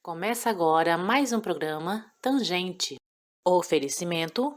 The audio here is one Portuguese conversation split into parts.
Começa agora mais um programa Tangente. Oferecimento.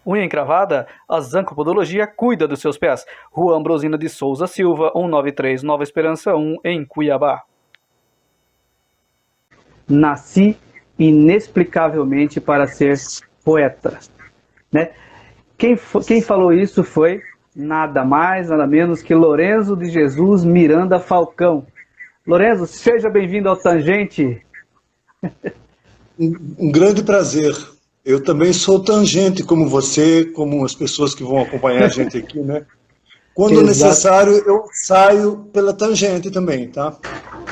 Unha encravada? A Zancopodologia cuida dos seus pés. Rua Ambrosina de Souza Silva, 193, Nova Esperança 1, em Cuiabá. Nasci inexplicavelmente para ser poeta. Né? Quem falou isso foi nada mais, nada menos que Lorenzo de Jesus Miranda Falcão. Lorenzo, seja bem-vindo ao Tangente. Um grande prazer. Eu também sou tangente, como você, como as pessoas que vão acompanhar a gente aqui, né? Quando necessário, eu saio pela tangente também, tá?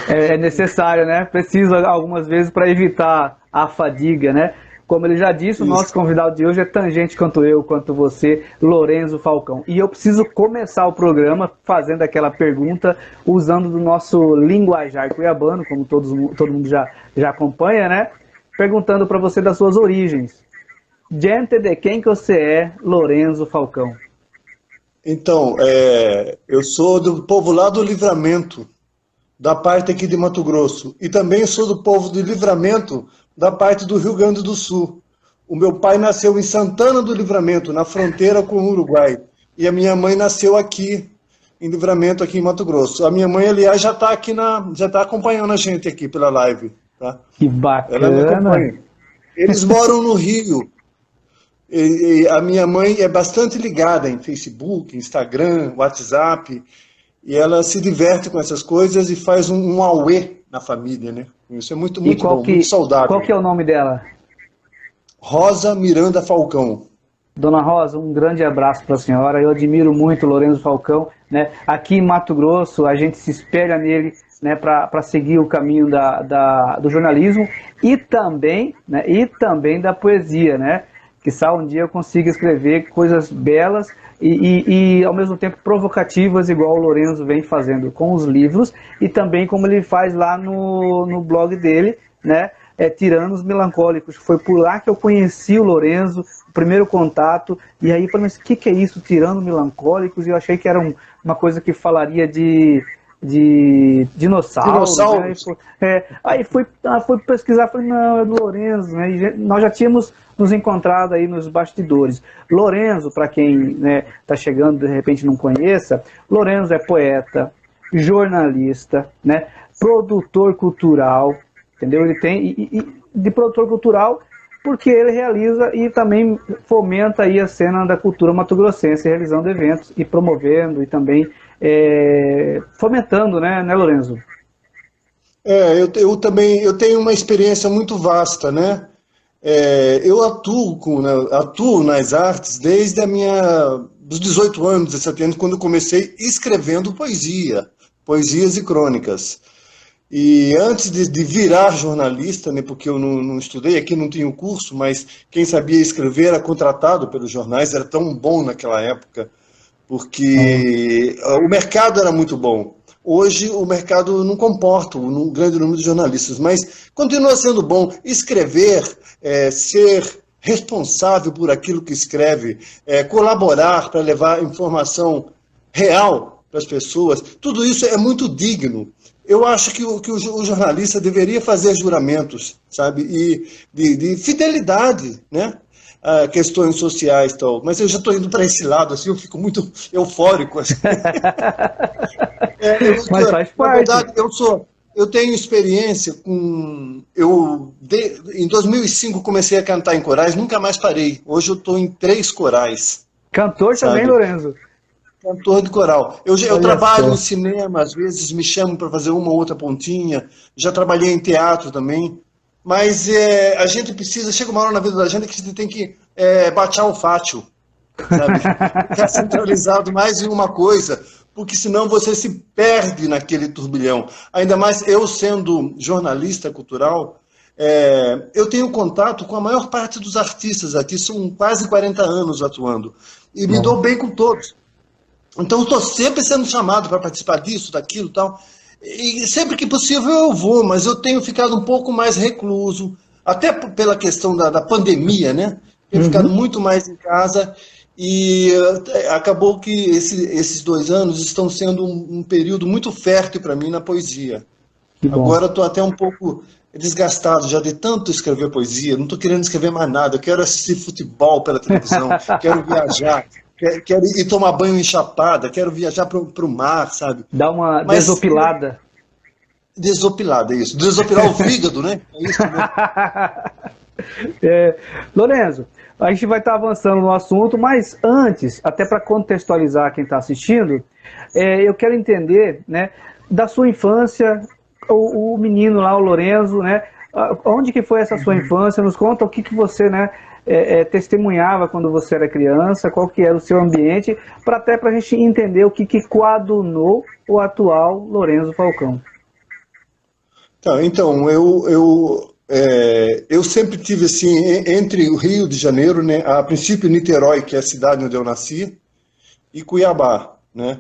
É necessário, né? Precisa algumas vezes para evitar a fadiga, né? Como ele já disse, o nosso convidado de hoje é tangente quanto eu, quanto você, Lorenzo Falcão. E eu preciso começar o programa fazendo aquela pergunta, usando do nosso linguajar cuiabano, como todo mundo já acompanha, né? Perguntando para você das suas origens. Gente de quem que você é, Lorenzo Falcão? Então, eu sou do povo lá do Livramento, da parte aqui de Mato Grosso. E também sou do povo de Livramento, da parte do Rio Grande do Sul. O meu pai nasceu em Santana do Livramento, na fronteira com o Uruguai. E a minha mãe nasceu aqui, em Livramento, aqui em Mato Grosso. A minha mãe, aliás, já está acompanhando a gente aqui pela live. Tá? Que bacana! Ela me acompanha. Eles moram no Rio. E a minha mãe é bastante ligada em Facebook, Instagram, WhatsApp, e ela se diverte com essas coisas e faz um auê na família, né? Isso é muito bom, muito saudável. Qual que é o nome dela? Rosa Miranda Falcão. Dona Rosa, um grande abraço para a senhora. Eu admiro muito o Lorenzo Falcão, né? Aqui em Mato Grosso, a gente se espelha nele, né, para seguir o caminho do jornalismo e também da poesia, né? Quizá um dia eu consiga escrever coisas belas e ao mesmo tempo provocativas, igual o Lorenzo vem fazendo com os livros, e também como ele faz lá no blog dele, né? Tiranos Melancólicos. Foi por lá que eu conheci o Lorenzo, o primeiro contato, e aí eu falei, mas o que é isso, Tiranos Melancólicos? E eu achei que era uma coisa que falaria de dinossauros. Né? Aí fui pesquisar, falei, não, é do Lorenzo, né? E nós já tínhamos nos encontrado aí nos bastidores. Lorenzo, para quem está chegando de repente não conheça, Lorenzo é poeta, jornalista, né? Produtor cultural, entendeu? Ele tem de produtor cultural porque ele realiza e também fomenta aí a cena da cultura mato-grossense, realizando eventos e promovendo e também fomentando, né, Lorenzo? Eu também tenho uma experiência muito vasta, né? Eu atuo nas artes desde dos 18 anos, 17 anos, quando eu comecei escrevendo poesias e crônicas. E antes de virar jornalista, né, porque eu não estudei aqui, não tinha curso, mas quem sabia escrever era contratado pelos jornais, era tão bom naquela época, porque o mercado era muito bom. Hoje o mercado não comporta um grande número de jornalistas, mas continua sendo bom escrever, ser responsável por aquilo que escreve, colaborar para levar informação real para as pessoas. Tudo isso é muito digno. Eu acho que o jornalista deveria fazer juramentos, sabe, e de fidelidade, né? Questões sociais e tal, mas eu já estou indo para esse lado, assim, eu fico muito eufórico. Assim. Mas faz parte. Na verdade, eu tenho experiência com... em 2005 comecei a cantar em corais, nunca mais parei. Hoje eu estou em 3 corais. Cantor sabe? Também, Lorenzo? Cantor de coral. Eu trabalho em cinema, às vezes me chamam para fazer uma ou outra pontinha, já trabalhei em teatro também. Mas a gente precisa, chega uma hora na vida da gente que a gente tem que baixar o fátio, sabe? Ficar centralizado mais em uma coisa, porque senão você se perde naquele turbilhão. Ainda mais eu sendo jornalista cultural, eu tenho contato com a maior parte dos artistas aqui, são quase 40 anos atuando, e me dou bem com todos. Então, estou sempre sendo chamado para participar disso, daquilo e tal. E sempre que possível eu vou, mas eu tenho ficado um pouco mais recluso, até pela questão da pandemia, né? Tenho ficado muito mais em casa e acabou que esses 2 anos estão sendo um período muito fértil para mim na poesia. Agora estou até um pouco desgastado já de tanto escrever poesia, não estou querendo escrever mais nada, eu quero assistir futebol pela televisão, quero viajar. Quero ir tomar banho em Chapada, quero viajar para o mar, sabe? Dar uma desopilada. Desopilada, isso. Desopilar o fígado, né? É isso, né? Lorenzo, a gente vai estar avançando no assunto, mas antes, até para contextualizar quem está assistindo, eu quero entender, né, da sua infância, o menino lá, o Lorenzo, né? Onde que foi essa sua infância? Nos conta o que você, né, testemunhava quando você era criança, qual que era o seu ambiente, até para a gente entender o que coadunou o atual Lorenzo Falcão. Então, eu sempre tive assim, entre o Rio de Janeiro, né, a princípio Niterói, que é a cidade onde eu nasci, e Cuiabá, né?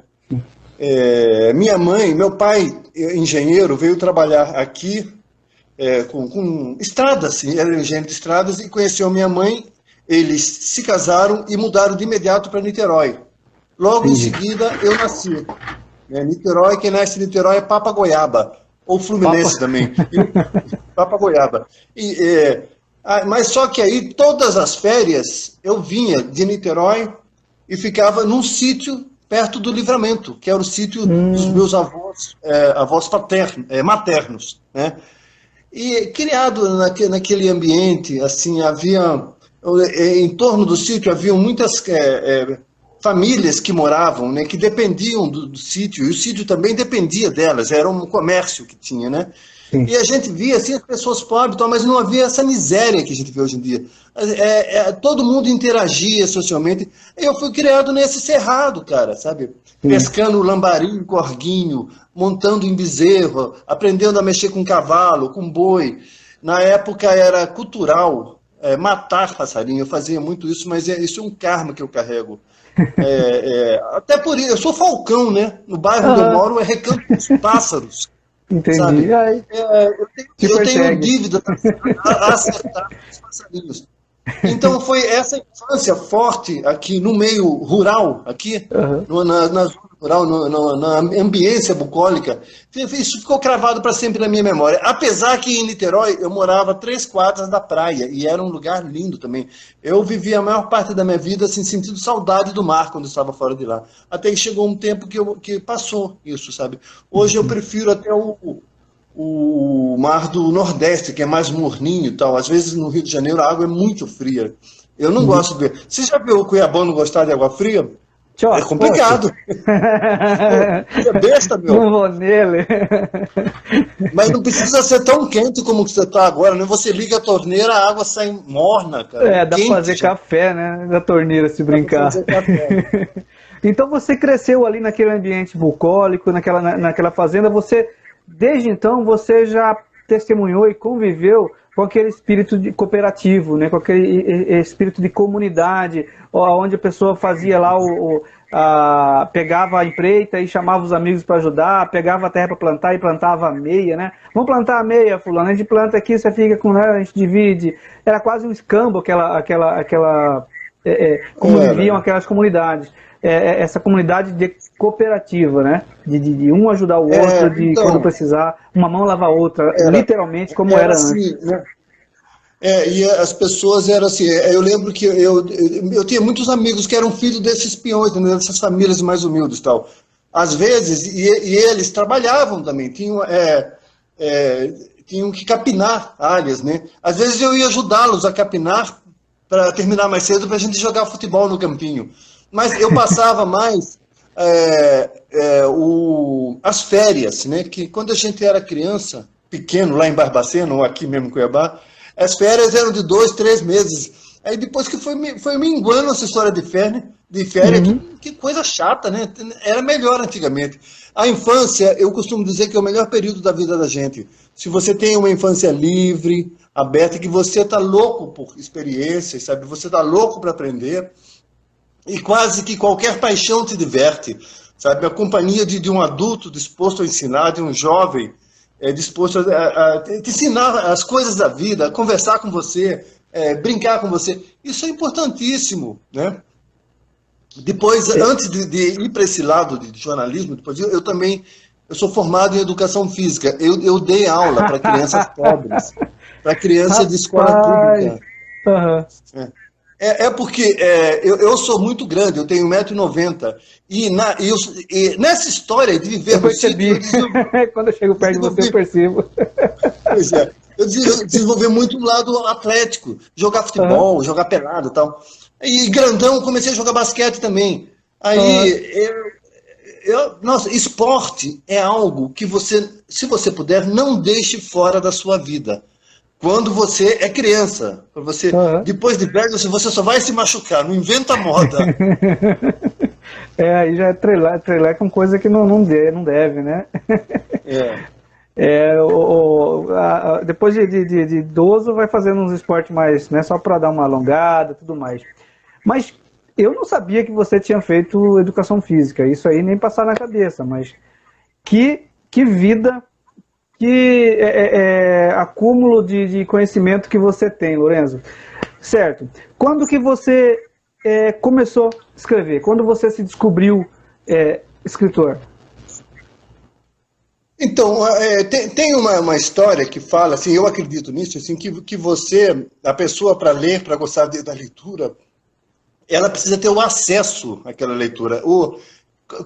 Meu pai, engenheiro, veio trabalhar aqui com estradas, assim, era engenheiro de estradas, e conheceu minha mãe, eles se casaram e mudaram de imediato para Niterói. Logo em seguida, eu nasci. Niterói, quem nasce em Niterói é Papa Goiaba, ou Fluminense também. Papa Goiaba. Mas só que aí, todas as férias, eu vinha de Niterói e ficava num sítio perto do Livramento, que era o sítio dos meus avós maternos, né? E criado naquele ambiente, assim, em torno do sítio haviam muitas famílias que moravam, né, que dependiam do sítio, e o sítio também dependia delas, era um comércio que tinha, né? Sim. E a gente via, assim, as pessoas pobres, mas não havia essa miséria que a gente vê hoje em dia. Todo mundo interagia socialmente. Eu fui criado nesse cerrado, cara, sabe? Sim. Pescando lambari, corguinho, montando em bezerro, aprendendo a mexer com cavalo, com boi. Na época era cultural matar passarinho, eu fazia muito isso, mas isso é um karma que eu carrego. Até por isso, eu sou falcão, né? No bairro onde eu moro é Recanto dos Pássaros. Entendi. Eu tenho dívida a acertar os passarinhos. Então foi essa infância forte aqui no meio rural, aqui na zona rural, na ambiência bucólica. Isso ficou cravado para sempre na minha memória. Apesar que em Niterói eu morava a 3 quadras da praia e era um lugar lindo também. Eu vivia a maior parte da minha vida assim, sentindo saudade do mar quando eu estava fora de lá. Até que chegou um tempo que passou isso, sabe? Hoje eu prefiro até o mar do Nordeste, que é mais morninho e tal. Às vezes no Rio de Janeiro a água é muito fria. Eu não gosto de ver. Você já viu o cuiabano gostar de água fria? É complicado. É besta, meu. Não vou nele. Mas não precisa ser tão quente como você está agora, né? Você liga a torneira, a água sai morna, cara. Dá para fazer café, né? Da torneira, se brincar. Dá pra fazer café. Então você cresceu ali naquele ambiente bucólico, naquela fazenda. Desde então, você já testemunhou e conviveu com aquele espírito cooperativo, né? Com aquele espírito de comunidade, onde a pessoa fazia lá pegava a empreita e chamava os amigos para ajudar, pegava a terra para plantar e plantava a meia, né? Vamos plantar a meia, fulano, a gente planta aqui, você fica com ela, a gente divide. Era quase um escambo como viviam aquelas comunidades. Essa comunidade cooperativa, né? De um ajudar o outro, quando precisar, uma mão lava a outra, literalmente como era assim, antes. Né? E as pessoas eram assim, eu lembro que eu tinha muitos amigos que eram filhos desses peões, né, dessas famílias mais humildes e tal. Às vezes, e eles trabalhavam também, tinham que capinar áreas, né? Às vezes eu ia ajudá-los a capinar para terminar mais cedo para a gente jogar futebol no campinho. Mas eu passava mais as férias, né? Que quando a gente era criança, pequeno, lá em Barbacena, ou aqui mesmo em Cuiabá, as férias eram de 2, 3 meses. Aí depois que foi minguando essa história de férias, né? de férias, Uhum. que coisa chata, né? Era melhor antigamente. A infância, eu costumo dizer que é o melhor período da vida da gente. Se você tem uma infância livre, aberta, que você está louco por experiências, sabe? Você está louco para aprender, e quase que qualquer paixão te diverte, sabe? A companhia de um adulto disposto a ensinar, de um jovem disposto a te ensinar as coisas da vida, a conversar com você, brincar com você. Isso é importantíssimo, né? Depois, antes de ir para esse lado de jornalismo, depois eu sou formado em educação física. Eu dei aula para crianças pobres, para crianças de escola Rapaz! pública. Aham. Porque eu sou muito grande, eu tenho 1,90 m. E nessa história de viver Eu no sítio, percebi. Quando eu chego perto de você, eu percebo. pois é, eu desenvolvi muito um lado atlético, jogar futebol, jogar pelado e tal. E grandão, comecei a jogar basquete também. Aí, nossa, esporte é algo que você, se você puder, não deixe fora da sua vida. Quando você é criança, você, depois de velho, você só vai se machucar, não inventa moda. Aí já é treilar com coisa que não deve, né? Depois de idoso, vai fazendo uns esportes mais, né, só para dar uma alongada e tudo mais. Mas eu não sabia que você tinha feito educação física, isso aí nem passar na cabeça, mas que vida, que acúmulo de conhecimento que você tem, Lorenzo. Certo. Quando que você começou a escrever? Quando você se descobriu escritor? Então, tem uma história que fala, assim, eu acredito nisso, assim, que você, a pessoa para ler, para gostar da leitura, ela precisa ter o acesso àquela leitura.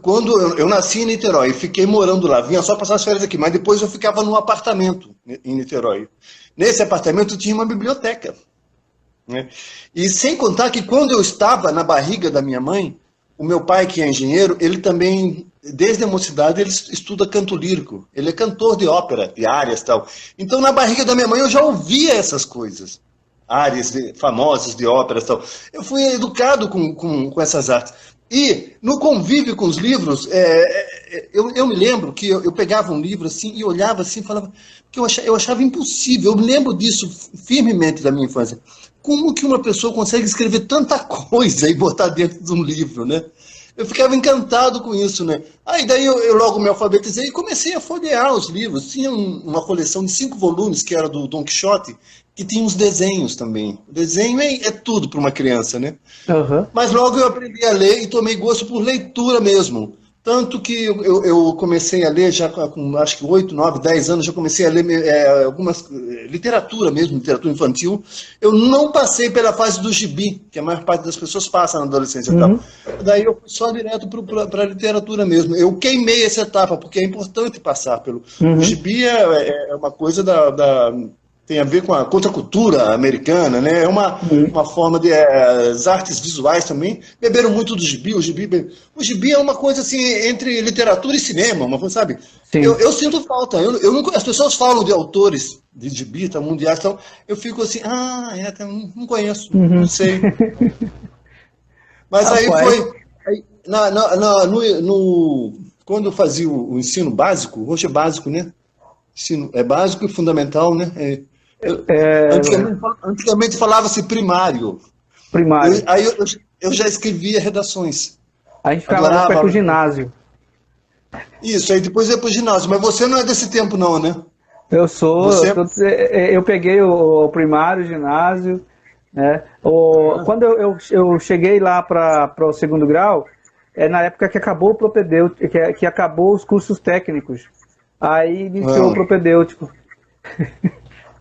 Quando eu nasci em Niterói, fiquei morando lá, vinha só passar as férias aqui, mas depois eu ficava num apartamento em Niterói. Nesse apartamento tinha uma biblioteca, né? E sem contar que quando eu estava na barriga da minha mãe, o meu pai, que é engenheiro, ele também, desde a mocidade, ele estuda canto lírico. Ele é cantor de ópera, de áreas e tal. Então, na barriga da minha mãe, eu já ouvia essas coisas. Áreas famosas de óperas e tal. Eu fui educado com essas artes. E, no convívio com os livros, eu me lembro que eu pegava um livro assim e olhava assim e falava que eu achava impossível. Eu me lembro disso firmemente da minha infância. Como que uma pessoa consegue escrever tanta coisa e botar dentro de um livro, né? Eu ficava encantado com isso, né? Aí daí eu logo me alfabetizei e comecei a folhear os livros. Tinha uma coleção de 5 volumes, que era do Dom Quixote, que tinha uns desenhos também. O desenho é tudo para uma criança, né? Mas logo eu aprendi a ler e tomei gosto por leitura mesmo. Tanto que eu comecei a ler já com acho que 8, 9, 10 anos, já comecei a ler algumas literatura mesmo, literatura infantil. Eu não passei pela fase do gibi, que a maior parte das pessoas passa na adolescência e tal. Daí eu fui só direto para a literatura mesmo. Eu queimei essa etapa, porque é importante passar pelo... O gibi é uma coisa tem a ver com a contracultura americana, né? É uma forma de... as artes visuais também beberam muito do gibi. O gibi é uma coisa assim, entre literatura e cinema, uma coisa, sabe? Eu sinto falta. As pessoas falam de autores de gibi, tá, mundiais, então eu fico assim, não conheço, não sei. Mas aí foi... quando eu fazia o ensino básico, hoje é básico, né? Ensino é básico e fundamental, né? Antigamente falava-se primário. Aí eu já escrevia redações. A gente ficava lá perto do ginásio. Isso, aí depois ia pro ginásio. Mas você não é desse tempo não, né? Eu sou. Eu peguei o primário, o ginásio, né? Quando eu cheguei lá para o segundo grau, na época que acabou o propedêutico, que acabou os cursos técnicos. Aí iniciou o propedêutico.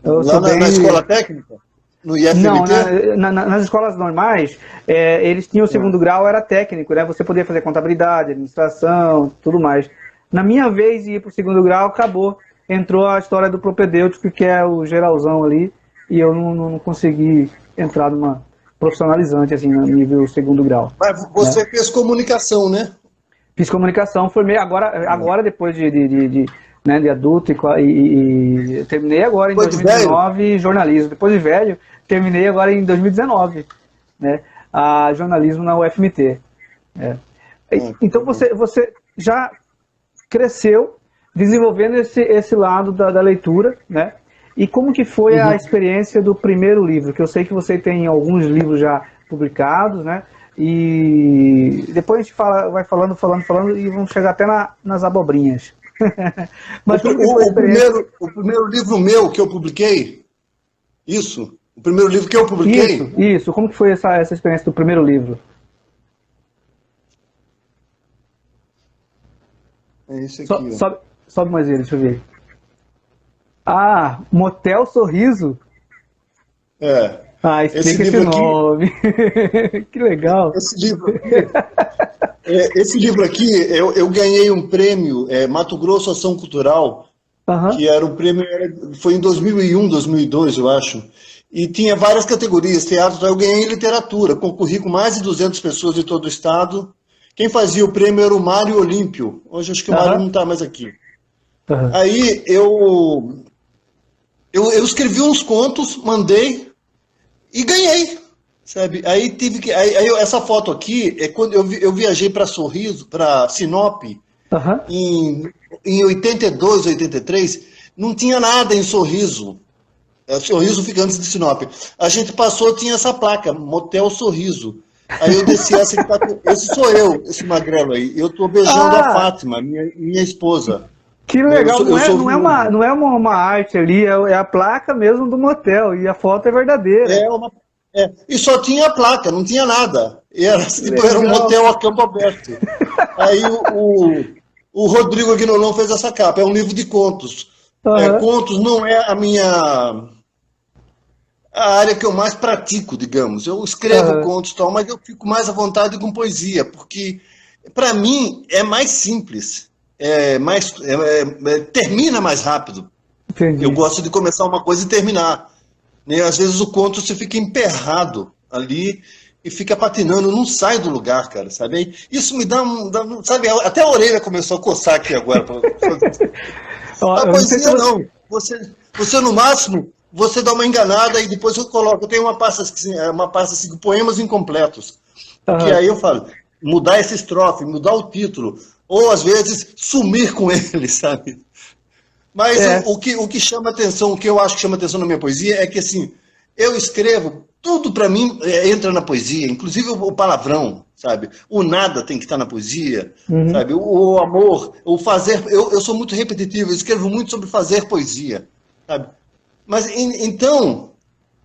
Lá na escola técnica? No IFMT? Não, nas escolas normais, eles tinham o segundo grau, era técnico, né? Você podia fazer contabilidade, administração, tudo mais. Na minha vez, ir para o segundo grau, acabou. Entrou a história do propedêutico, que é o geralzão ali, e eu não consegui entrar numa profissionalizante, assim, no nível segundo grau. Mas você fez comunicação, né? Fiz comunicação, formei agora depois de adulto e terminei agora em 2019 jornalismo. Depois de velho, terminei agora em 2019, né, jornalismo na UFMT. Então você já cresceu desenvolvendo esse lado da leitura, né? E como que foi a experiência do primeiro livro? Que eu sei que você tem alguns livros já publicados, né? E depois a gente vai falando e vamos chegar até nas abobrinhas. Mas o primeiro livro meu que eu publiquei, isso? O primeiro livro que eu publiquei? Isso. Como que foi essa experiência do primeiro livro? É esse aqui. Sobe mais ele, deixa eu ver. Ah, Motel Sorriso? Explica esse nome. Que legal. Esse livro aqui, eu ganhei um prêmio, Mato Grosso Ação Cultural, que era o prêmio, foi em 2001, 2002, eu acho. E tinha várias categorias, teatro, eu ganhei em literatura, concorri com mais de 200 pessoas de todo o estado. Quem fazia o prêmio era o Mário Olímpio. Hoje acho que o Mário não está mais aqui. Aí eu escrevi uns contos, mandei e ganhei, sabe? Aí essa foto aqui é quando eu viajei para Sinop, em 82, 83, não tinha nada em Sorriso. Sorriso fica antes de Sinop. A gente passou, tinha essa placa, Motel Sorriso. Aí eu desci essa que tá, esse sou eu, esse magrelo aí. Eu tô beijando a Fátima, minha esposa. Que legal, não é uma arte ali, é a placa mesmo do motel, e a foto é verdadeira. E só tinha a placa, não tinha nada. Era um motel a campo aberto. Aí o Rodrigo Aguinolão fez essa capa, é um livro de contos. Contos não é a área que eu mais pratico, digamos. Eu escrevo contos e tal, mas eu fico mais à vontade com poesia, porque para mim é mais simples. Termina mais rápido. Entendi. Eu gosto de começar uma coisa e terminar. Né? Às vezes o conto você fica emperrado ali e fica patinando, não sai do lugar, cara, sabe? Isso me dá sabe, até a orelha começou a coçar aqui agora. A poesia não. Você no máximo, você dá uma enganada e depois eu coloco. Eu tenho uma pasta assim, poemas incompletos. Que aí eu falo, mudar essa estrofe, mudar o título. Ou, às vezes, sumir com ele, sabe? Mas o que chama atenção, o que eu acho que chama atenção na minha poesia é que, assim, eu escrevo, tudo para mim entra na poesia, inclusive o palavrão, sabe? O nada tem que estar na poesia, sabe? O amor, o fazer... Eu sou muito repetitivo, eu escrevo muito sobre fazer poesia, sabe? Mas, então,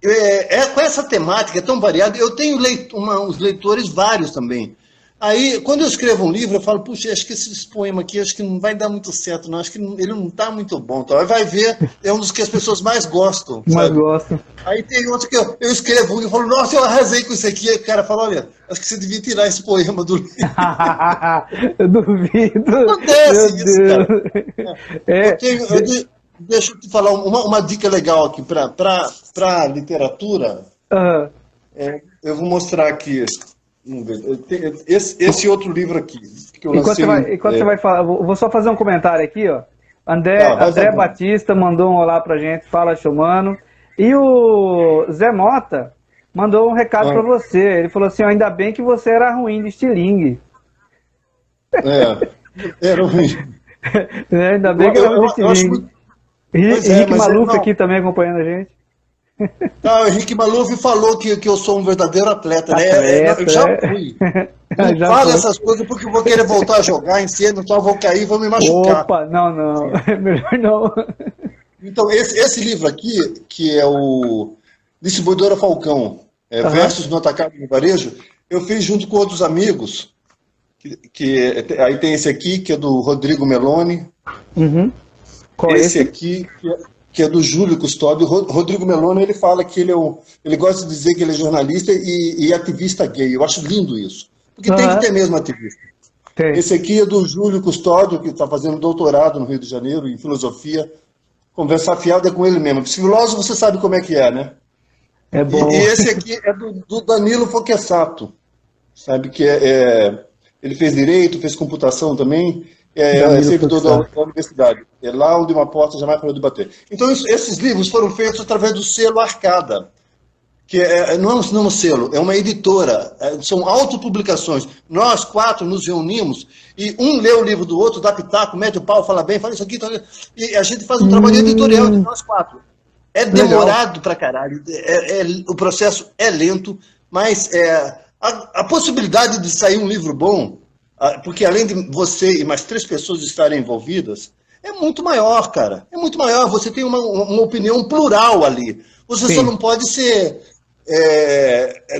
com essa temática tão variada, eu tenho uns leitores vários também. Aí, quando eu escrevo um livro, eu falo, puxa, acho que esse poema aqui, acho que não vai dar muito certo, não. Acho que ele não está muito bom. Então, aí vai ver, é um dos que as pessoas mais gostam. Mais gostam. Aí tem outro que eu escrevo e falo, nossa, eu arrasei com isso aqui. Aí o cara fala, olha, acho que você devia tirar esse poema do livro. Eu duvido. Acontece isso, cara. Deixa eu te falar uma dica legal aqui para literatura. Eu vou mostrar aqui. Vamos ver. Esse outro livro aqui. Que eu lancei, enquanto você vai falar, vou só fazer um comentário aqui, ó. André Batista mandou um olá pra gente, fala Chumano. E o Zé Mota mandou um recado pra você. Ele falou assim: ainda bem que você era ruim de estilingue. Era ruim. Ainda bem que era ruim de estilingue. Henrique Maluf aqui também acompanhando a gente. O Henrique Maluf falou que eu sou um verdadeiro atleta, né? Eu já fui. Não fala essas coisas porque eu vou querer voltar a jogar em cena, então eu vou cair, vou me machucar. Opa, não. Melhor não. Então, esse livro aqui, que é o Distribuidora Falcão, Versos no Atacado e no Varejo, eu fiz junto com outros amigos, aí tem esse aqui, que é do Rodrigo Meloni. Qual esse aqui, que é do Júlio Custódio. Rodrigo Meloni, ele fala que ele gosta de dizer que ele é jornalista e ativista gay. Eu acho lindo isso. Porque tem que ter mesmo ativista. Esse aqui é do Júlio Custódio, que está fazendo doutorado no Rio de Janeiro, em filosofia. Conversar fiada é com ele mesmo. Filósofo, você sabe como é que é, né? É bom. E esse aqui é do Danilo Foquessato, sabe? Que ele fez direito, fez computação também. É servidor da universidade. É lá onde uma porta jamais parou de bater. Então, esses livros foram feitos através do selo Arcada, que não é um selo, é uma editora, são autopublicações. Nós 4 nos reunimos e um lê o livro do outro, dá pitaco, mete o pau, fala bem, fala isso aqui, e a gente faz um trabalho editorial de nós 4. É demorado pra caralho, o processo é lento, mas a possibilidade de sair um livro bom, porque além de você e mais 3 pessoas estarem envolvidas, é muito maior, cara. É muito maior. Você tem uma opinião plural ali. Você Sim. Só não pode ser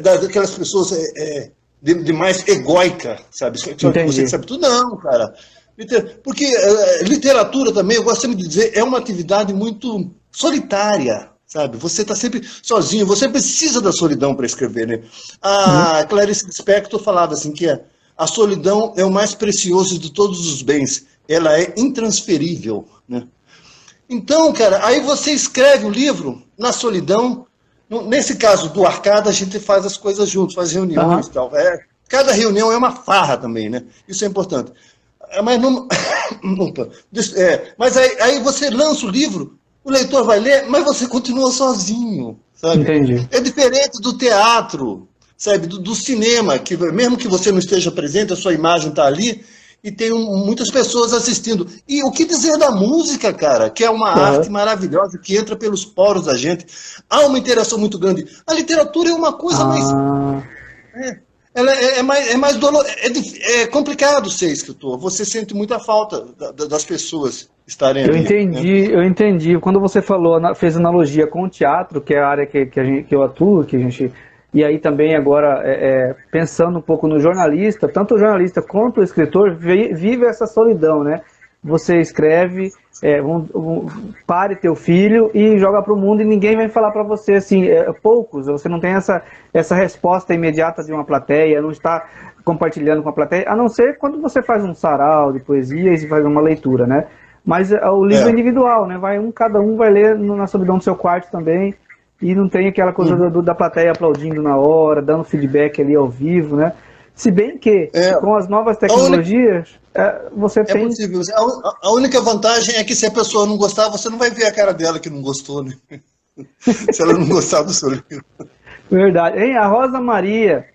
daquelas pessoas de mais egóica, sabe? Você sabe tudo. Não, cara. Porque literatura também, eu gosto sempre de dizer, é uma atividade muito solitária, sabe? Você está sempre sozinho, você precisa da solidão para escrever, né? A Clarice Lispector falava assim, que a solidão é o mais precioso de todos os bens. Ela é intransferível, né? Então, cara, aí você escreve o livro na solidão. Nesse caso do Arcada, a gente faz as coisas juntos, faz reuniões e tal. Cada reunião é uma farra também, né? Isso é importante. Mas, mas aí você lança o livro, o leitor vai ler, mas você continua sozinho, sabe? Entendi. É diferente do teatro, sabe? Do cinema, que mesmo que você não esteja presente, a sua imagem está ali, e tem muitas pessoas assistindo. E o que dizer da música, cara? Que é uma arte maravilhosa, que entra pelos poros da gente. Há uma interação muito grande. A literatura é uma coisa mais... Ela é mais dolorosa. É complicado ser escritor. Você sente muita falta das pessoas estarem ali. Eu entendi. Quando você falou, fez analogia com o teatro, que é a área que eu atuo, que a gente... E aí também agora, pensando um pouco no jornalista, tanto o jornalista quanto o escritor vive essa solidão, né? Você escreve, pare teu filho e joga para o mundo e ninguém vai falar para você, assim, poucos, você não tem essa resposta imediata de uma plateia, não está compartilhando com a plateia, a não ser quando você faz um sarau de poesia e faz uma leitura, né? Mas o livro é individual, né? Cada um vai ler na solidão do seu quarto também. E não tem aquela coisa da plateia aplaudindo na hora, dando feedback ali ao vivo, né? Se bem que, com as novas tecnologias, você tem... É possível. A única vantagem é que se a pessoa não gostar, você não vai ver a cara dela que não gostou, né? Se ela não gostar do seu livro. Verdade. Hein, a Rosa Maria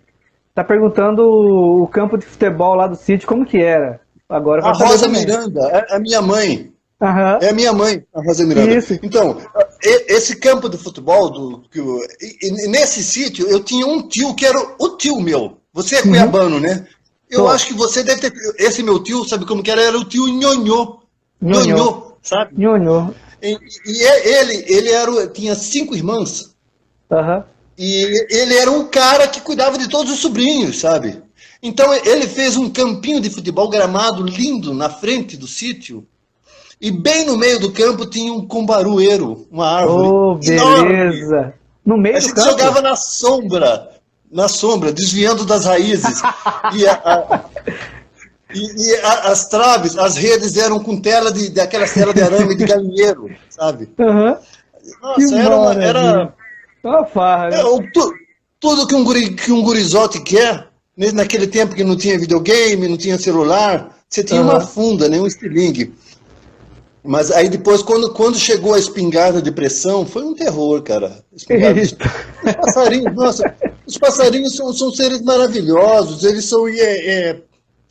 tá perguntando o campo de futebol lá do sítio, como que era? Agora a Rosa Miranda, é a minha mãe. É a minha mãe, a Rosa Miranda. Isso. Então, esse campo de futebol, nesse sítio, eu tinha um tio que era o tio meu. Você é cuiabano, né? Eu acho que você deve ter... Esse meu tio, sabe como que era? Era o tio Nhonhô. Nhonhô, sabe? Nhonhô. E ele tinha 5 irmãs. E ele era um cara que cuidava de todos os sobrinhos, sabe? Então, ele fez um campinho de futebol gramado lindo na frente do sítio. E bem no meio do campo tinha um cumbarueiro, uma árvore beleza! Enorme. No meio do campo? A gente jogava na sombra, desviando das raízes. e as traves, as redes eram com daquela tela de arame de galinheiro, sabe? Nossa, era uma farra. Tudo que um gurizote quer, naquele tempo que não tinha videogame, não tinha celular, você tinha uma funda, um estilingue. Mas aí depois, quando chegou a espingarda de pressão, foi um terror, cara. Os passarinhos, nossa, os passarinhos são seres maravilhosos, eles são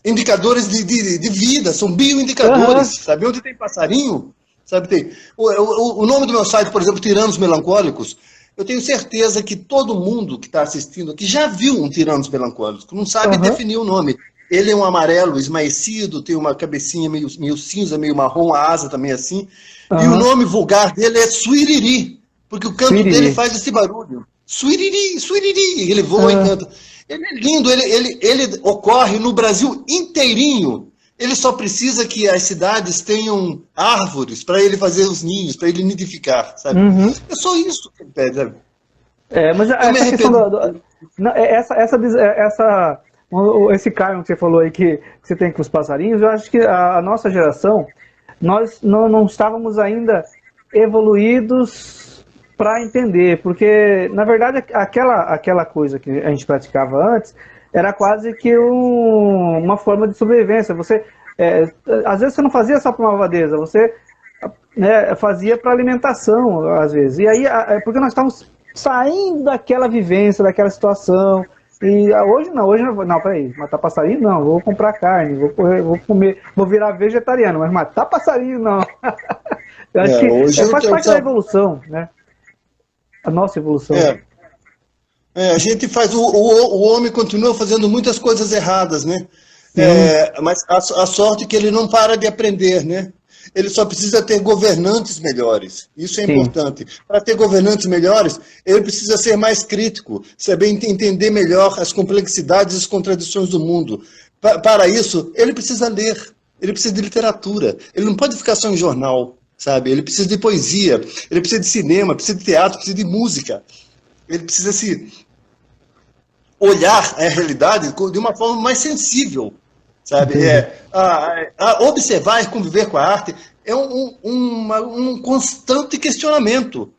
indicadores de vida, são bioindicadores, sabe? Onde tem passarinho, sabe, tem... O nome do meu site, por exemplo, Tiranos Melancólicos, eu tenho certeza que todo mundo que está assistindo aqui já viu um Tiranos Melancólicos, não sabe definir o nome. Ele é um amarelo esmaecido, tem uma cabecinha meio cinza, meio marrom, a asa também assim. E o nome vulgar dele é Suiriri, porque o canto dele faz esse barulho. Suiriri, suiriri, ele voa e canta. Ele é lindo, ele ocorre no Brasil inteirinho. Ele só precisa que as cidades tenham árvores para ele fazer os ninhos, para ele nidificar, sabe? É só isso que ele pede, sabe? Mas essa questão esse cargo que você falou aí que você tem com os passarinhos, eu acho que a nossa geração, nós não estávamos ainda evoluídos para entender, porque na verdade aquela coisa que a gente praticava antes era quase que uma forma de sobrevivência. Você às vezes você não fazia só para uma malvadeza, você fazia para alimentação às vezes. E aí porque nós estávamos saindo daquela vivência, daquela situação. E hoje não, peraí, matar passarinho não, vou comprar carne, vou comer, vou virar vegetariano, mas matar passarinho não. Eu acho que faz parte da evolução, né? A nossa evolução. A gente faz, o homem continua fazendo muitas coisas erradas, né? Mas a sorte é que ele não para de aprender, né? Ele só precisa ter governantes melhores. Isso é importante. Para ter governantes melhores, ele precisa ser mais crítico, saber entender melhor as complexidades e as contradições do mundo. Para isso, ele precisa ler, ele precisa de literatura. Ele não pode ficar só em jornal, sabe? Ele precisa de poesia, ele precisa de cinema, precisa de teatro, precisa de música. Ele precisa se olhar a realidade de uma forma mais sensível. Sabe? Observar e conviver com a arte é um constante questionamento.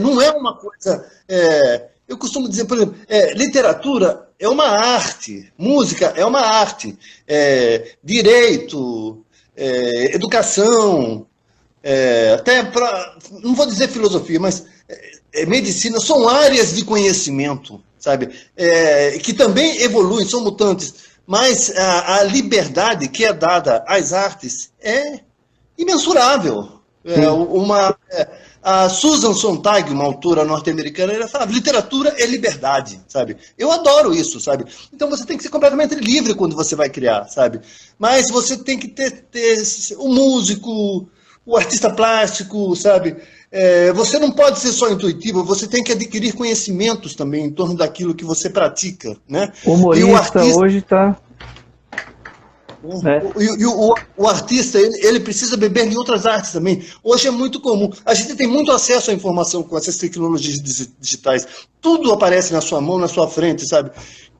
Não é uma coisa... eu costumo dizer, por exemplo, literatura é uma arte, música é uma arte, direito, educação, não vou dizer filosofia, mas medicina, são áreas de conhecimento, sabe? Que também evoluem, são mutantes. Mas a liberdade que é dada às artes é imensurável. A Susan Sontag, uma autora norte-americana, ela falava, literatura é liberdade, sabe? Eu adoro isso, sabe? Então você tem que ser completamente livre quando você vai criar, sabe? Mas você tem que ter o músico, o artista plástico, sabe? Você não pode ser só intuitivo, você tem que adquirir conhecimentos também em torno daquilo que você pratica, né? O humorista e o artista, hoje está... O artista, ele precisa beber em outras artes também. Hoje é muito comum. A gente tem muito acesso à informação com essas tecnologias digitais. Tudo aparece na sua mão, na sua frente, sabe?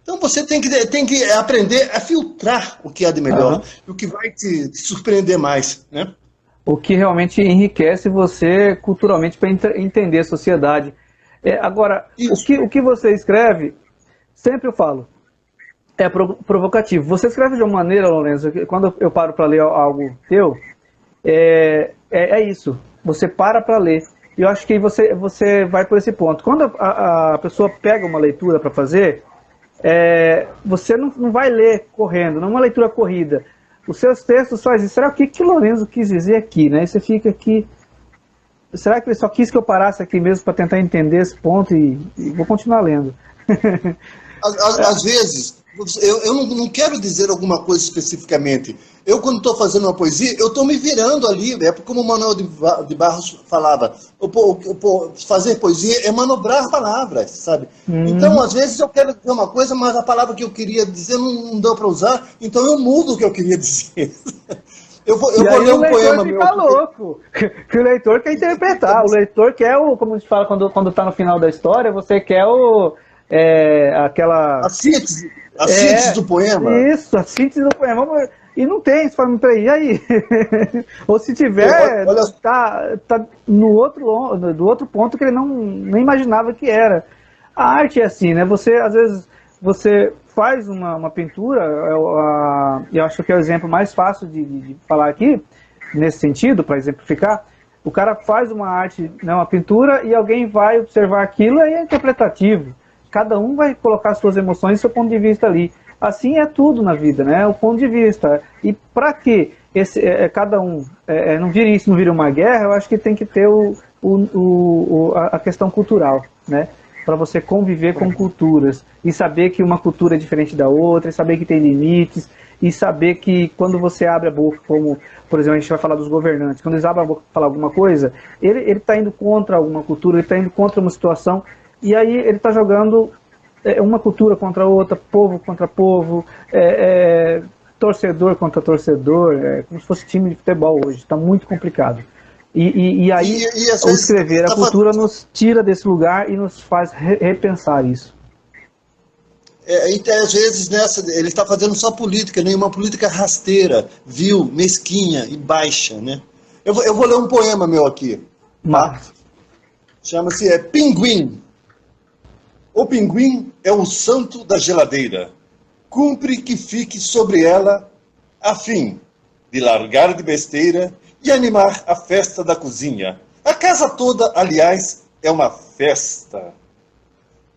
Então você tem que aprender a filtrar o que há de melhor, o que vai te surpreender mais, né? O que realmente enriquece você culturalmente para entender a sociedade. Agora, o que você escreve, sempre eu falo, é provocativo. Você escreve de uma maneira, Lourenço, que quando eu paro para ler algo teu, é isso. Você para ler. E eu acho que você vai por esse ponto. Quando a pessoa pega uma leitura para fazer, você não vai ler correndo, não é uma leitura corrida. Os seus textos fazem isso. Será o que o Lourenço quis dizer aqui, né? E você fica aqui... Será que ele só quis que eu parasse aqui mesmo para tentar entender esse ponto e vou continuar lendo? Às vezes, eu não quero dizer alguma coisa especificamente. Eu, quando estou fazendo uma poesia, eu estou me virando ali. É como o Manuel de Barros falava. Fazer poesia é manobrar palavras, sabe? Então, às vezes, eu quero dizer uma coisa, mas a palavra que eu queria dizer não deu para usar, então eu mudo o que eu queria dizer. Eu vou ler um poema meu. O leitor fica louco, que o leitor quer interpretar. O leitor quer como a gente fala quando está no final da história, você quer aquela... A síntese do poema. Isso, a síntese do poema. E não tem, você fala, e aí? Ou se tiver, tá do outro ponto que ele nem imaginava que era. A arte é assim, né? Às vezes, você faz uma pintura, eu acho que é o exemplo mais fácil de falar aqui, nesse sentido, para exemplificar. O cara faz uma arte, né, uma pintura, e alguém vai observar aquilo, aí é interpretativo. Cada um vai colocar suas emoções e seu ponto de vista ali. Assim é tudo na vida, né? O ponto de vista. E para que cada um não vire uma guerra, eu acho que tem que ter a questão cultural, né? Para você conviver com culturas e saber que uma cultura é diferente da outra, e saber que tem limites, e saber que quando você abre a boca, como, por exemplo, a gente vai falar dos governantes, quando eles abrem a boca para falar alguma coisa, ele está indo contra alguma cultura, ele está indo contra uma situação, e aí ele está jogando uma cultura contra outra, povo contra povo, torcedor contra torcedor, como se fosse time de futebol hoje, está muito complicado. E aí, ao escrever, a cultura nos tira desse lugar e nos faz repensar isso. Às vezes, ele está fazendo só política, né? Uma política rasteira, vil, mesquinha e baixa, né? Eu vou ler um poema meu aqui. Tá? Chama-se Pinguim. O pinguim é o santo da geladeira. Cumpre que fique sobre ela a fim de largar de besteira e animar a festa da cozinha. A casa toda, aliás, é uma festa.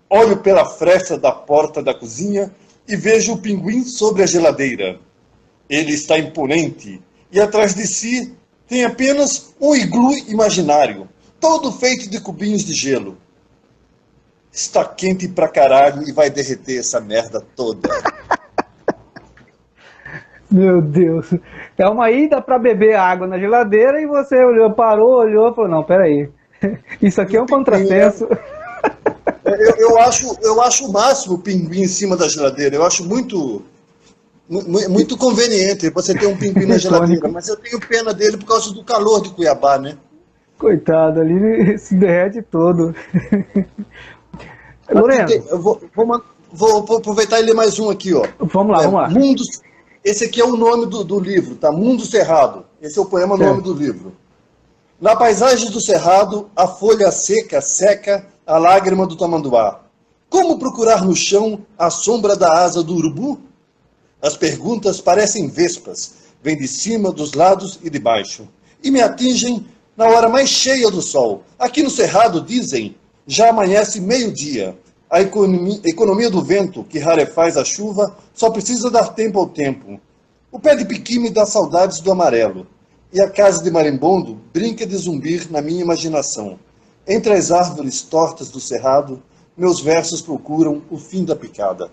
Olho pela fresta da porta da cozinha e vejo o pinguim sobre a geladeira. Ele está imponente e atrás de si tem apenas um iglu imaginário, todo feito de cubinhos de gelo. Está quente pra caralho e vai derreter essa merda toda. Meu Deus. É uma ida para beber água na geladeira e você olhou, parou, olhou e falou, não, peraí. Isso aqui é um contrassenso. Eu acho o máximo o pinguim em cima da geladeira. Eu acho muito conveniente você ter um pinguim na geladeira. Mas eu tenho pena dele por causa do calor de Cuiabá, né? Coitado, ali se derrete todo. Lorena. Eu vou aproveitar e ler mais um aqui, ó. Vamos lá. Esse aqui é o nome do livro, tá? Mundo Cerrado. Esse é o poema, nome do livro. Na paisagem do cerrado, a folha seca seca a lágrima do tamanduá. Como procurar no chão a sombra da asa do urubu? As perguntas parecem vespas, vêm de cima, dos lados e de baixo, e me atingem na hora mais cheia do sol. Aqui no cerrado, dizem, já amanhece meio-dia. A economia do vento, que rarefaz a chuva, só precisa dar tempo ao tempo. O pé de piqui me dá saudades do amarelo, e a casa de marimbondo brinca de zumbir na minha imaginação. Entre as árvores tortas do cerrado, meus versos procuram o fim da picada.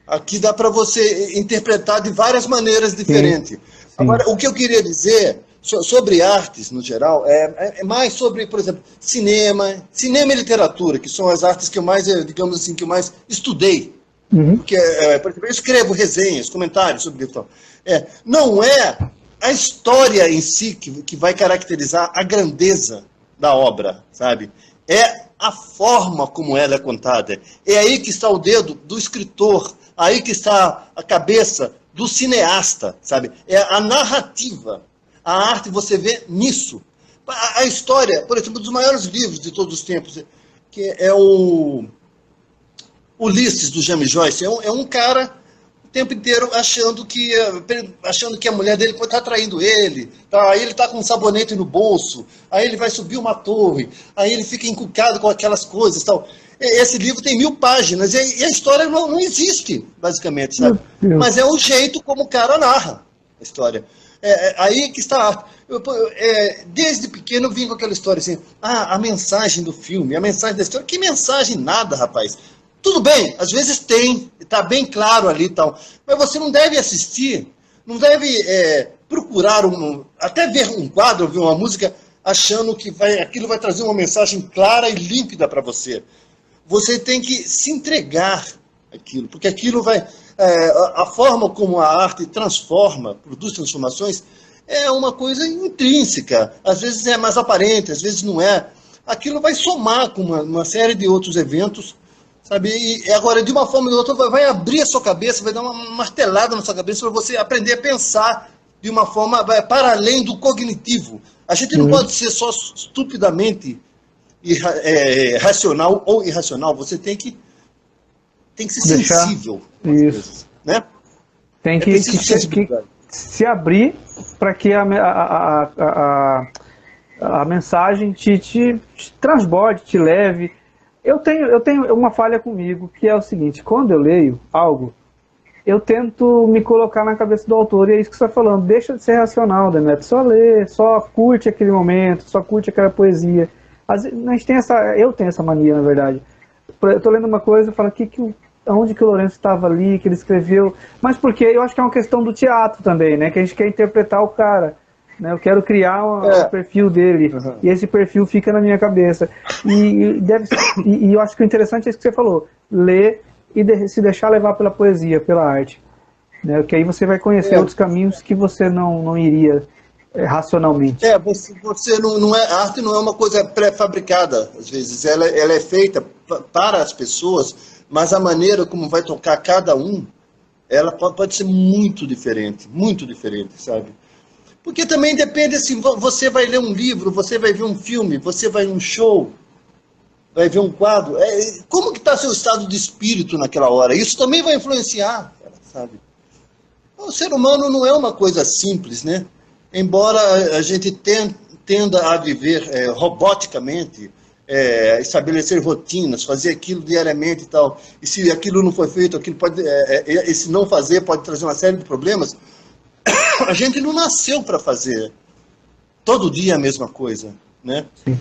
Aqui dá para você interpretar de várias maneiras diferentes. Sim. Agora, o que eu queria dizer sobre artes, no geral, é mais sobre, por exemplo, cinema e literatura, que são as artes que eu mais, digamos assim, que eu mais estudei. Porque, por exemplo, eu escrevo resenhas, comentários sobre isso. Não é a história em si que vai caracterizar a grandeza da obra, sabe? É a forma como ela é contada. É aí que está o dedo do escritor, aí que está a cabeça do cineasta, sabe? É a narrativa. A arte você vê nisso. A história, por exemplo, dos maiores livros de todos os tempos, que é o Ulisses, do James Joyce, é um cara o tempo inteiro achando que a mulher dele está traindo ele, tá? Aí ele está com um sabonete no bolso, aí ele vai subir uma torre, aí ele fica encucado com aquelas coisas, tal. Esse livro tem 1000 páginas e a história não existe, basicamente, sabe? Mas é o jeito como o cara narra a história. Aí que está a arte. Desde pequeno eu vim com aquela história assim, a mensagem do filme, a mensagem da história. Que mensagem nada, rapaz. Tudo bem, às vezes tem, está bem claro ali e tal, mas você não deve assistir, não deve procurar, até ver um quadro, ouvir uma música, achando que aquilo vai trazer uma mensagem clara e límpida para você. Você tem que se entregar àquilo, porque aquilo vai... a forma como a arte transforma, produz transformações, é uma coisa intrínseca. Às vezes é mais aparente, às vezes não é. Aquilo vai somar com uma série de outros eventos, sabe? E agora, de uma forma ou de outra, vai abrir a sua cabeça, vai dar uma martelada na sua cabeça para você aprender a pensar de uma forma para além do cognitivo. A gente não pode ser só estupidamente racional ou irracional. Você tem que ser sensível. Isso. Né? Tem que se abrir para que a mensagem te transborde, te leve. Eu tenho uma falha comigo, que é o seguinte: quando eu leio algo, eu tento me colocar na cabeça do autor, e é isso que você está falando. Deixa de ser racional, Demetrio. Só lê, só curte aquele momento, só curte aquela poesia. Eu tenho essa mania, na verdade. Eu estou lendo uma coisa e falo, onde que o Lourenço estava ali, que ele escreveu. Mas porque eu acho que é uma questão do teatro também, né? Que a gente quer interpretar o cara. Né? Eu quero criar um perfil dele. E esse perfil fica na minha cabeça. E eu acho que o interessante é isso que você falou. Ler e se deixar levar pela poesia, pela arte. Né? Que aí você vai conhecer outros caminhos que você não iria racionalmente. Você não é, a arte não é uma coisa pré-fabricada, às vezes. Ela é feita para as pessoas, mas a maneira como vai tocar cada um, ela pode ser muito diferente, sabe? Porque também depende, assim, você vai ler um livro, você vai ver um filme, você vai num show, vai ver um quadro, como que está seu estado de espírito naquela hora? Isso também vai influenciar, sabe? O ser humano não é uma coisa simples, né? Embora a gente tenda a viver roboticamente, estabelecer rotinas, fazer aquilo diariamente e tal, e se aquilo não for feito, aquilo pode, esse não fazer pode trazer uma série de problemas, a gente não nasceu para fazer todo dia a mesma coisa, né? Sim.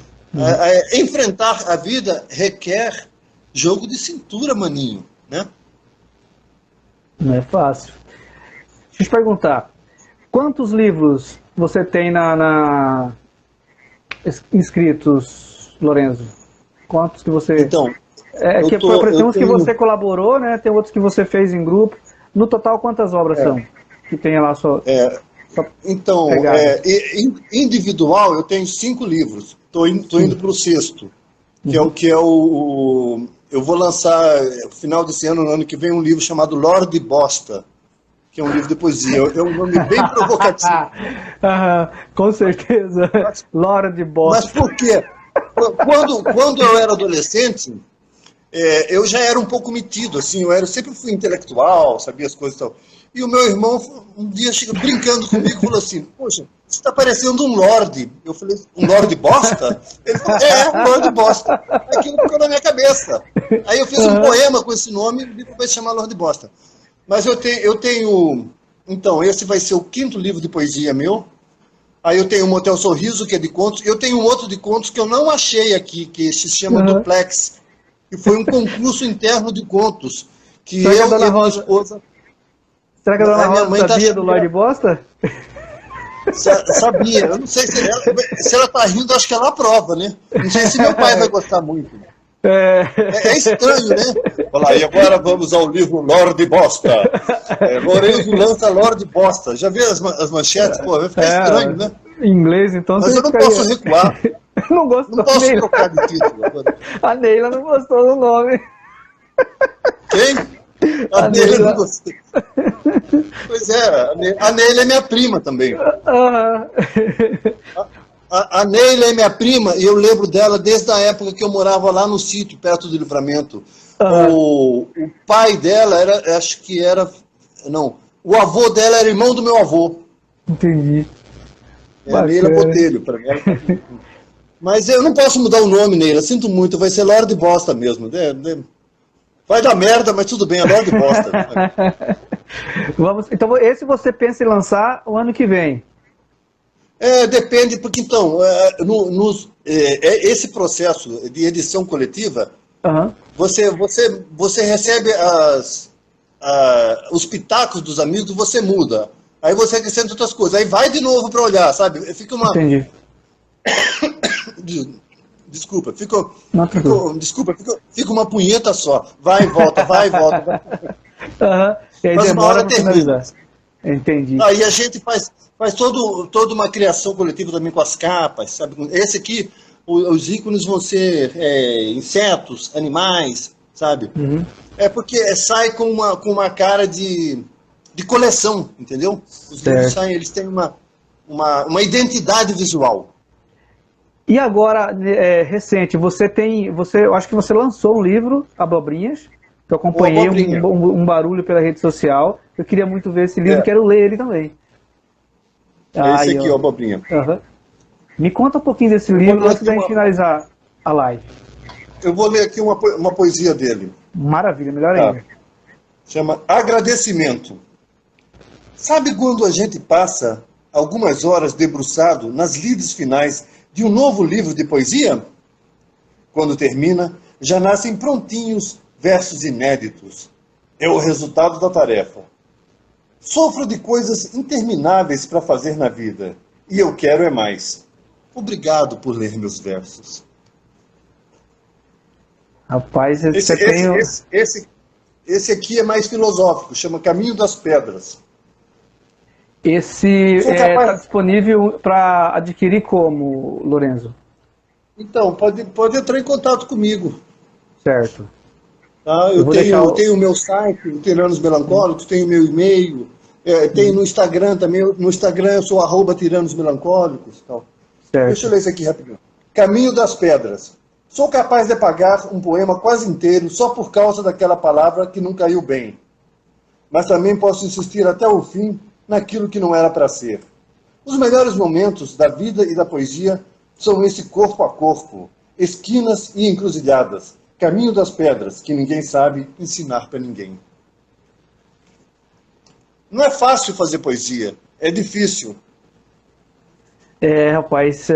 Enfrentar a vida requer jogo de cintura, maninho, né? Não é fácil. Deixa eu te perguntar, quantos livros você tem inscritos, Lorenzo? Quantos que você... Então, tem uns que você colaborou, né? Tem outros que você fez em grupo. No total, quantas obras são? Que tem lá só... Então, individual, eu tenho 5 livros. Estou indo para o 6º, que é o... Eu vou lançar, no final desse ano, no ano que vem, um livro chamado Lorde Bosta, que é um livro de poesia. É um nome bem provocativo. Com certeza. Lorde Bosta. Mas por quê? Quando eu era adolescente, eu já era um pouco metido, assim, sempre fui intelectual, sabia as coisas e tal. E o meu irmão, um dia, brincando comigo, falou assim, poxa, você está parecendo um lorde. Eu falei, um lorde bosta? Ele falou, um lorde bosta. Aquilo ficou na minha cabeça. Aí eu fiz um poema com esse nome, e o livro vai se chamar Lorde Bosta. Mas eu tenho... Então, esse vai ser o 5º livro de poesia meu. Aí eu tenho o Motel Sorriso, que é de contos. Eu tenho um outro de contos que eu não achei aqui, que se chama Duplex. Que foi um concurso interno de contos. Que eu e a minha esposa... Será que a dona Rosa sabia do Lorde Bosta? Sabia. Eu não sei se ela tá rindo, acho que ela aprova, né? Não sei se meu pai vai gostar muito. É estranho, né? Olha lá, e agora vamos ao livro Lorde Bosta. Lorenzo lança Lorde Bosta. Já viu as manchetes? Pô, vai ficar estranho, né? Em inglês, então... Mas eu não posso recuar. Não gostou. Não posso trocar de título agora. A Neila não gostou do nome. Quem? A Neila não gostou. Pois a Neila é minha prima também. A Neila é minha prima e eu lembro dela desde a época que eu morava lá no sítio, perto do Livramento. O pai dela o avô dela era irmão do meu avô. Entendi. A Neila Botelho, para mim. Mas eu não posso mudar o nome, Neila, sinto muito, vai ser Lorde Bosta mesmo. Vai dar merda, mas tudo bem, é Lorde Bosta. Então, esse você pensa em lançar o ano que vem? Depende, porque então, esse processo de edição coletiva, você recebe os pitacos dos amigos, você muda. Aí você acrescenta outras coisas, aí vai de novo para olhar, sabe? Fica uma... Entendi. Desculpa, fica uma punheta só. Vai e volta, vai e volta. E aí mas demora para finalizar. Entendi. Aí a gente faz toda uma criação coletiva também com as capas, sabe? Esse aqui, os ícones vão ser insetos, animais, sabe? Porque sai com uma cara de coleção, entendeu? Os livros saem, eles têm uma identidade visual. E agora, recente, eu acho que você lançou um livro, Abobrinhas, que eu acompanhei um barulho pela rede social. Eu queria muito ver esse livro, quero ler ele também. Esse aqui, Abobrinha. Me conta um pouquinho desse livro antes da gente finalizar a live. Eu vou ler aqui uma poesia dele. Maravilha, melhor ainda. Chama Agradecimento. Sabe quando a gente passa algumas horas debruçado nas lides finais de um novo livro de poesia? Quando termina, já nascem prontinhos versos inéditos. É o resultado da tarefa. Sofro de coisas intermináveis para fazer na vida, e eu quero mais. Obrigado por ler meus versos. Rapaz, esse aqui é mais filosófico, chama Caminho das Pedras. Esse está disponível para adquirir como, Lorenzo? Então, pode entrar em contato comigo. Certo. Tá? Eu tenho o meu site, o Tiranos Melancólicos, tenho o meu e-mail, tenho no Instagram também. No Instagram eu sou @tiranosmelancólicos. Tal. Certo. Deixa eu ler isso aqui rapidinho. Caminho das Pedras. Sou capaz de apagar um poema quase inteiro só por causa daquela palavra que não caiu bem. Mas também posso insistir até o fim naquilo que não era para ser. Os melhores momentos da vida e da poesia são esse corpo a corpo, esquinas e encruzilhadas, caminho das pedras que ninguém sabe ensinar para ninguém. Não é fácil fazer poesia, é difícil. Rapaz,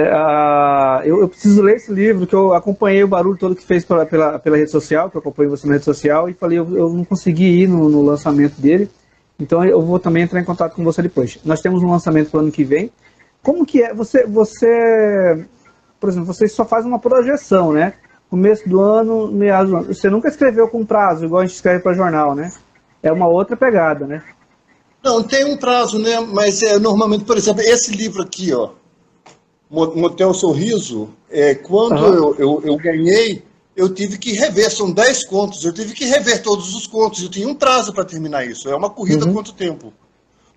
eu preciso ler esse livro, que eu acompanhei o barulho todo que fez pela rede social, que eu acompanhei você na rede social, e falei, eu não consegui ir no lançamento dele, então eu vou também entrar em contato com você depois. Nós temos um lançamento para o ano que vem. Como que é? Você, por exemplo, você só faz uma projeção, né? Começo do ano, meados do ano. Você nunca escreveu com prazo, igual a gente escreve para jornal, né? É uma outra pegada, né? Não, tem um prazo, né? Mas normalmente, por exemplo, esse livro aqui, ó, Motel Sorriso, quando eu ganhei, eu tive que rever, são 10 contos, eu tive que rever todos os contos, eu tinha um prazo para terminar isso, é uma corrida quanto tempo.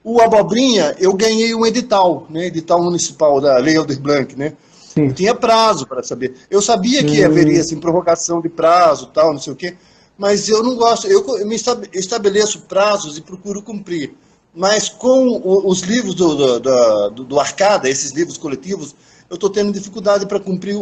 O Abobrinha, eu ganhei um edital, né? Edital municipal da Lei Aldir Blanc, né? Sim. Eu tinha prazo para saber. Eu sabia que haveria assim, prorrogação de prazo, tal, não sei o quê, mas eu não gosto. Eu me estabeleço prazos e procuro cumprir. Mas com os livros do Arcada, esses livros coletivos, eu estou tendo dificuldade para cumprir.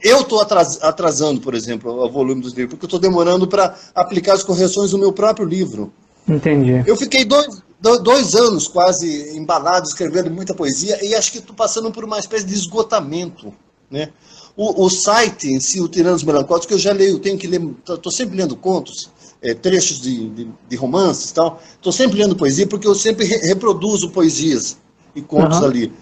Eu estou atrasando, por exemplo, o volume dos livros, porque eu estou demorando para aplicar as correções no meu próprio livro. Entendi. Eu fiquei dois anos quase embalado, escrevendo muita poesia, e acho que estou passando por uma espécie de esgotamento, né? O site em si, o Tiranos Melancólicos, que eu já leio, tenho que ler, estou sempre lendo contos, trechos de romances e tal, estou sempre lendo poesia, porque eu sempre reproduzo poesias e contos ali.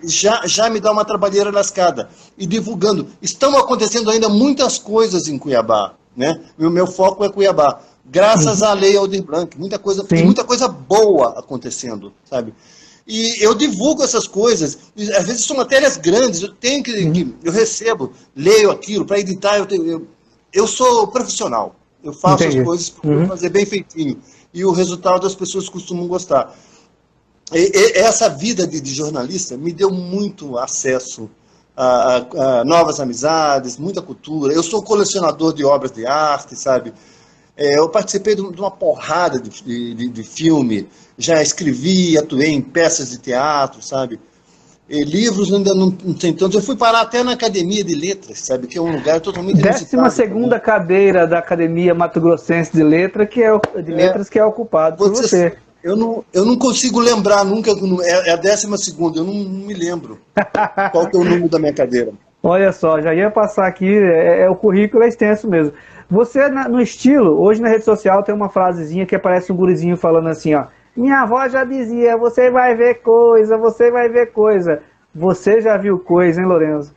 Já me dá uma trabalheira lascada. E divulgando. Estão acontecendo ainda muitas coisas em Cuiabá, né? O meu foco é Cuiabá. Graças à Lei Aldir Blanc, muita coisa boa acontecendo, sabe? E eu divulgo essas coisas, e às vezes são matérias grandes, eu tenho eu recebo, leio aquilo, para editar, eu sou profissional, eu faço as coisas para fazer bem feitinho, e o resultado as pessoas costumam gostar. Essa vida de jornalista me deu muito acesso a novas amizades, muita cultura, eu sou colecionador de obras de arte, sabe? Eu participei de uma porrada de filme, já escrevi, atuei em peças de teatro, sabe? Livros ainda não tem tanto. Eu fui parar até na Academia de Letras, sabe? Que é um lugar totalmente inusitado. 12ª cadeira da Academia Mato Grossense de Letras, que é ocupado por você. Eu não consigo lembrar nunca, é a 12ª, eu não me lembro qual que é o número da minha cadeira. Olha só, já ia passar aqui, o currículo é extenso mesmo. Você, no estilo, hoje na rede social tem uma frasezinha que aparece um gurizinho falando assim, ó. Minha avó já dizia, você vai ver coisa, você vai ver coisa. Você já viu coisa, hein, Lorenzo?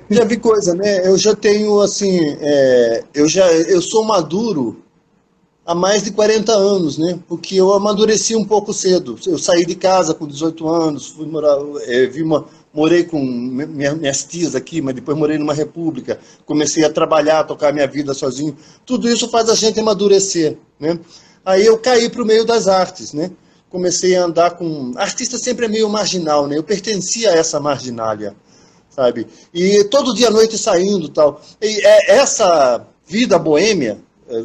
Já vi coisa, né? Eu já tenho, assim, eu sou maduro há mais de 40 anos, né? Porque eu amadureci um pouco cedo. Eu saí de casa com 18 anos, fui morar, morei com minhas tias aqui, mas depois morei numa república, comecei a trabalhar, a tocar minha vida sozinho. Tudo isso faz a gente amadurecer, né? Aí eu caí para o meio das artes, né? Comecei a andar com... Artista sempre é meio marginal, né? Eu pertencia a essa marginália, sabe? E todo dia à noite saindo e tal. E essa vida boêmia,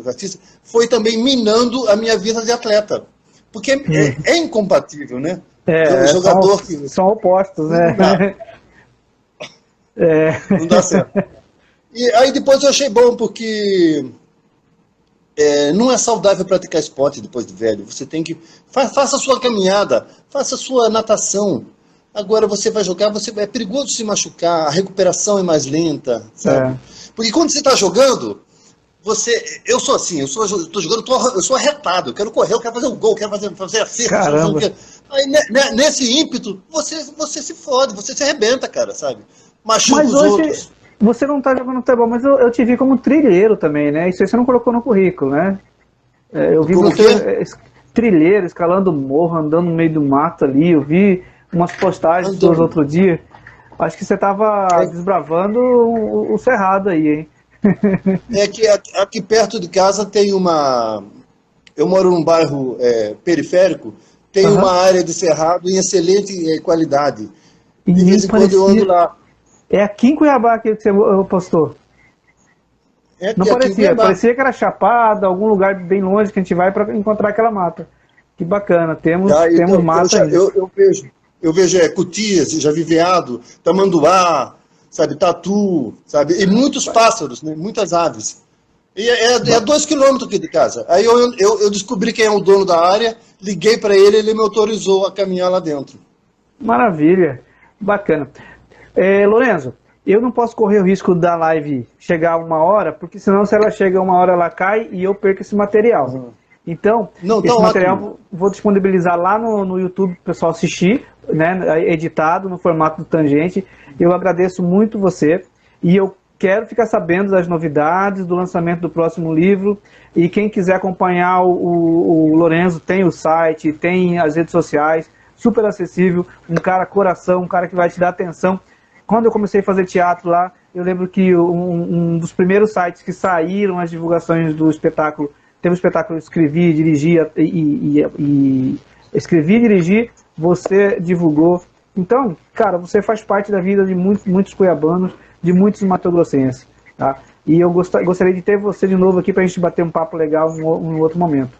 artista, foi também minando a minha vida de atleta. Porque é incompatível, né? Jogador são opostos, né? Não dá certo. E aí depois eu achei bom, porque não é saudável praticar esporte depois de velho. Você tem que... Faça a sua caminhada, faça a sua natação. Agora você vai jogar, é perigoso se machucar, a recuperação é mais lenta, sabe? Porque quando você está jogando, eu sou assim, eu estou jogando, eu sou arretado, eu quero correr, eu quero fazer um gol, eu quero fazer a cerca. Aí nesse ímpeto, você se fode, você se arrebenta, cara, sabe? Machuca os outros. Você não está jogando futebol, mas eu te vi como trilheiro também, né? Isso aí você não colocou no currículo, né? Eu vi você trilheiro, escalando morro, andando no meio do mato ali, eu vi umas postagens dos outro dia. Acho que você estava desbravando o cerrado aí, hein? Que aqui perto de casa tem uma... Eu moro num bairro periférico, tem uma área de cerrado em excelente qualidade. De vez em quando eu ando lá. É aqui em Cuiabá que você postou? Não parecia, parecia que era Chapada, algum lugar bem longe que a gente vai para encontrar aquela mata. Que bacana, temos mata aí. Eu vejo. Eu vejo cutias, já vi veado, tamanduá, sabe, tatu, sabe, e muitos pássaros, né, muitas aves. E é 2 quilômetros aqui de casa. Aí eu descobri quem é o dono da área, liguei para ele, ele me autorizou a caminhar lá dentro. Maravilha, bacana. Lorenzo, eu não posso correr o risco da live chegar a 1 hora, porque senão se ela chega a 1 hora ela cai e eu perco esse material. Então, Não, tá esse material ótimo. vou disponibilizar lá no YouTube para o pessoal assistir, né, editado no formato do Tangente. Eu agradeço muito você e eu quero ficar sabendo das novidades, do lançamento do próximo livro. E quem quiser acompanhar o Lorenzo, tem o site, tem as redes sociais, super acessível, um cara coração, um cara que vai te dar atenção. Quando eu comecei a fazer teatro lá, eu lembro que um dos primeiros sites que saíram as divulgações do espetáculo, teve um espetáculo que eu escrevi, dirigi escrevi e dirigi, você divulgou. Então, cara, você faz parte da vida de muitos cuiabanos, de muitos matogrossenses, tá? E eu gostaria de ter você de novo aqui para a gente bater um papo legal em um outro momento.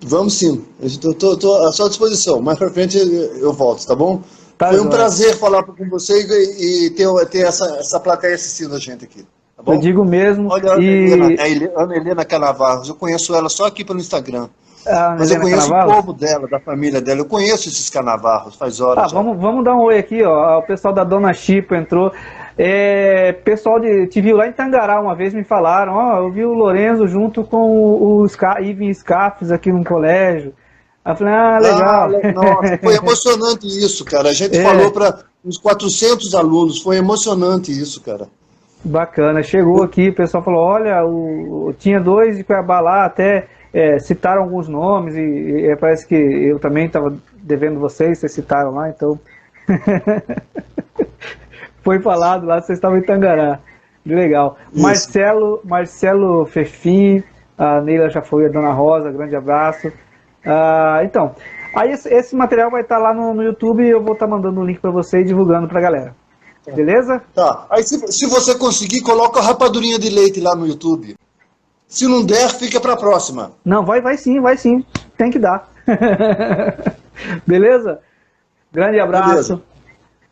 Vamos sim, estou à sua disposição. Mais para frente eu volto, tá bom? Tá, Foi um joia. prazer falar com você e ter essa plateia assistindo a gente aqui. Tá bom? Eu digo mesmo. Olha, a Ana Helena Canavarros, eu conheço ela só aqui pelo Instagram. A Ana Mas eu Helena conheço Canavarros? o povo dela, da família dela. Eu conheço esses Canavarros, faz horas já. Vamos dar um oi aqui, ó. O pessoal da Dona Chipa entrou. Pessoal te viu lá em Tangará uma vez, me falaram, ó, eu vi o Lorenzo junto com o Ivan Scafes aqui no colégio. Aí eu falei, legal. Nossa, foi emocionante isso, cara. A gente falou para uns 400 alunos, foi emocionante isso, cara. Bacana, chegou aqui, o pessoal falou, olha, tinha 2 de Cuiabá lá, até citaram alguns nomes, e parece que eu também estava devendo vocês citaram lá, então... Foi falado lá, vocês estavam em Tangará. Legal. Marcelo Fefim, a Neila já foi, a Dona Rosa, grande abraço. Então, aí esse material vai estar lá no YouTube e eu vou estar mandando o link para você e divulgando para a galera. Beleza? Tá. Aí se você conseguir, coloca a rapadurinha de leite lá no YouTube. Se não der, fica para a próxima. Não, vai sim. Tem que dar. Beleza? Grande abraço. Beleza.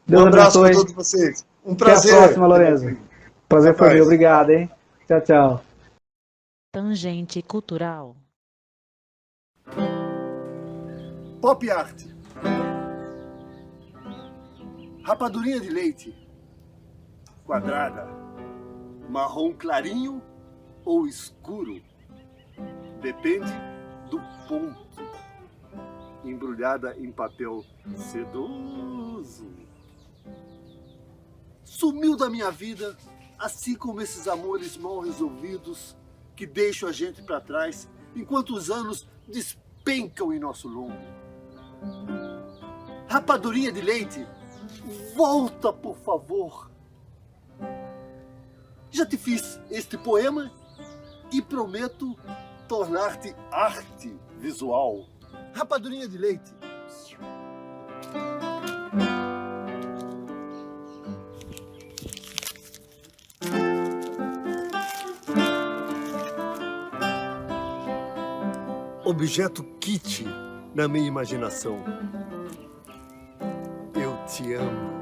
Deus Um abraço para abençoe. todos vocês. Um prazer. Até a próxima, Lorenzo. Prazer foi meu. Obrigado, hein? Tchau, tchau. Tangente Cultural. Pop Art. Rapadurinha de leite. Quadrada. Marrom clarinho ou escuro. Depende do ponto. Embrulhada em papel sedoso. Sumiu da minha vida, assim como esses amores mal resolvidos que deixam a gente para trás, enquanto os anos despencam em nosso lombo. Rapadurinha de leite, volta, por favor. Já te fiz este poema e prometo tornar-te arte visual. Rapadurinha de leite. Objeto kit na minha imaginação. Eu te amo.